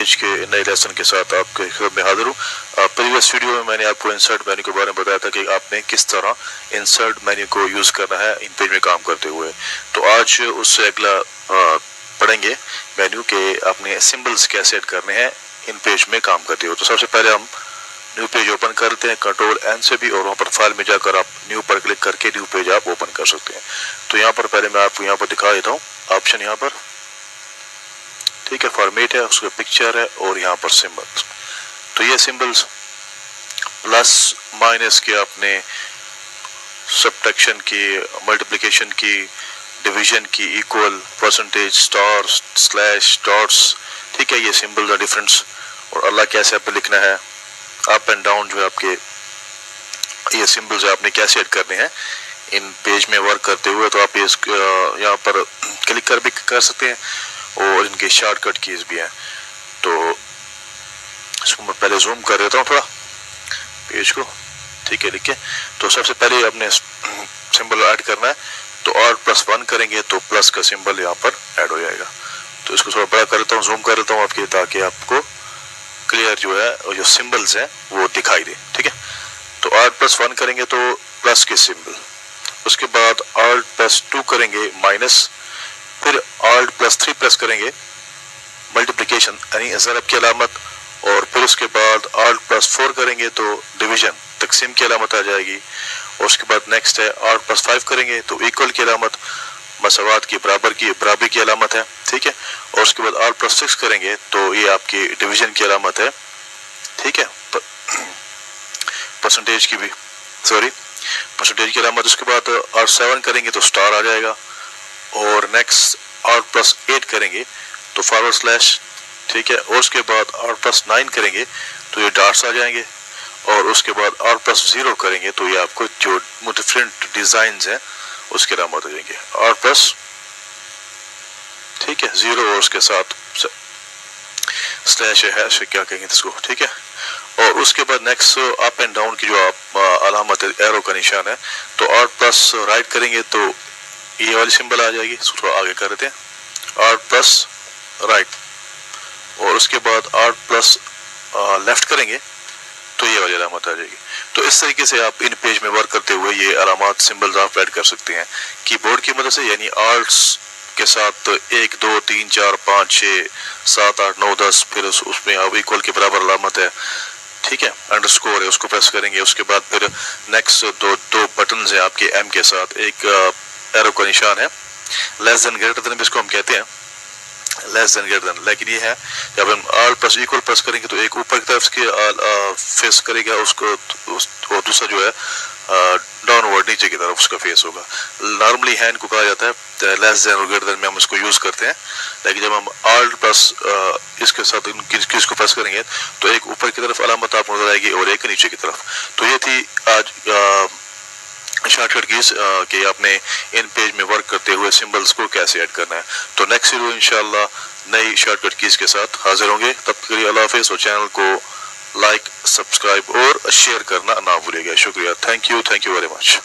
के नए लेसन के साथ आपके खिदमत में हाजिर हूँ। प्रीवियस वीडियो में मैंने आपको इंसर्ट मेन्यू के बारे में बताया था कि आपने किस तरह इंसर्ट मेन्यू को यूज़ करना है इन पेज में काम करते हुए। तो आज उससे अगला पढ़ेंगे मेन्यू के आपने सिंबल्स कैसे ऐड करने हैं इन पेज में काम करते हुए। तो सबसे पहले हम न्यू पेज ओपन करते हैं कंट्रोल एन से भी, और वहाँ पर फाइल में जाकर आप न्यू पर क्लिक करके न्यू पेज आप ओपन कर सकते हैं। तो यहाँ पर पहले मैं आपको यहाँ पर दिखा देता हूँ ऑप्शन यहाँ पर, ठीक है, फॉर्मेट है, उसका पिक्चर है और यहाँ पर सिंबल्स। तो ये सिंबल्स प्लस माइनस के आपने सब्ट्रैक्शन की, मल्टीप्लिकेशन की, डिवीजन की, equal, percentage, star, slash, dots, ठीक है, ये सिंबल्स आर डिफरेंस। और अल्लाह कैसे आप लिखना है, अप एंड डाउन जो है आपके ये सिंबल्स आपने कैसे ऐड करने हैं इन पेज में वर्क करते हुए। तो आप यहाँ पर क्लिक कर भी कर सकते हैं और इनके शॉर्टकट कीज भी हैं। तो इसको मैं पहले जूम कर देता हूँ थोड़ा पेज को, ठीक है, लिख के। तो सबसे पहले आपने सिंबल ऐड करना है, तो R+1 करेंगे तो प्लस का सिंबल यहाँ पर ऐड हो जाएगा। तो इसको थोड़ा बड़ा कर देता हूँ, जूम कर देता हूँ आपके, ताकि आपको क्लियर जो है और जो सिंबल्स हैं वो दिखाई दे, ठीक है। तो R+1 करेंगे तो प्लस के सिंबल, उसके बाद Alt+2 करेंगे माइनस, फिर Alt+3 प्रेस करेंगे मल्टीप्लिकेशन यानी ज़रब की अलामत, और फिर उसके बाद Alt+4 करेंगे तो डिवीजन तकसीम की अलामत आ जाएगी। और उसके बाद नेक्स्ट है Alt+5 करेंगे तो इक्वल की अलामत, मसावात की, बराबरी की अलामत है, ठीक है। और उसके बाद Alt+6 करेंगे तो ये आपकी डिवीजन की अलामत है, ठीक है, परसेंटेज की भी, सॉरी, परसेंटेज की अलामत। उसके बाद R7 करेंगे तो स्टार आ जाएगा, और नेक्स्ट Alt+8 करेंगे तो फॉरवर्ड स्लैश, ठीक है। और उसके बाद Alt+9 करेंगे तो ये डॉट्स आ जाएंगे, और उसके बाद Alt+0 करेंगे तो ये आपको जो डिफरेंट डिजाइन हैं उसके अलामत हो जाएंगे। R+, ठीक है, 0 और उसके साथ स्लैश है, क्या कहेंगे इसको, ठीक है। और उसके बाद नेक्स्ट अप एंड डाउन की जो आप अलामत एरो का निशान है, तो Alt+ राइट करेंगे तो ये वाली सिंबल आ जाएगी। थोड़ा आगे कर देते हैं, Alt+ राइट, और उसके बाद Alt+ लेफ्ट करेंगे तो ये वाली अलामत आ जाएगी। तो इस तरीके से आप इन पेज में वर्क करते हुए ये अलामत सिंबल्स आप ऐड कर सकते हैं कीबोर्ड की मदद से, यानी आल्ट्स के साथ 1 2 3 4 5 6 7 8 9 10, फिर उसमें आप इक्वल के बराबर अलामत है, ठीक है, अंडरस्कोर है, उसको प्रेस करेंगे। उसके बाद फिर नेक्स्ट दो बटन है आपके एम के साथ, एक एरो का निशान है, लेस देन ग्रेटर देन इसको हम कहते हैं, लेस देन ग्रेटर देन। लेकिन ये है जब हम Alt+ इक्वल प्रेस करेंगे तो एक ऊपर की तरफ के फेस करेगा उसको, और दूसरा जो है डाउनवर्ड नीचे की तरफ उसका फेस होगा। नॉर्मली हैंड को कहा जाता है लेस देन और ग्रेटर देन में हम इसको यूज करते हैं, लेकिन जब हम Alt+ इसके साथ कीज को प्रेस करेंगे तो एक ऊपर की तरफ अलामत आपको नजर आएगी और एक नीचे की तरफ। तो ये थी आज शॉर्टकट कीज कि आपने इन पेज में वर्क करते हुए सिंबल्स को कैसे ऐड करना है। तो नेक्स्ट वीडियो इंशाल्लाह नई शॉर्टकट कीज के साथ हाजिर होंगे। तब तक के लिए अल्लाह हाफिज़, और चैनल को लाइक, सब्सक्राइब और शेयर करना ना भूलिएगा। शुक्रिया, थैंक यू वेरी मच।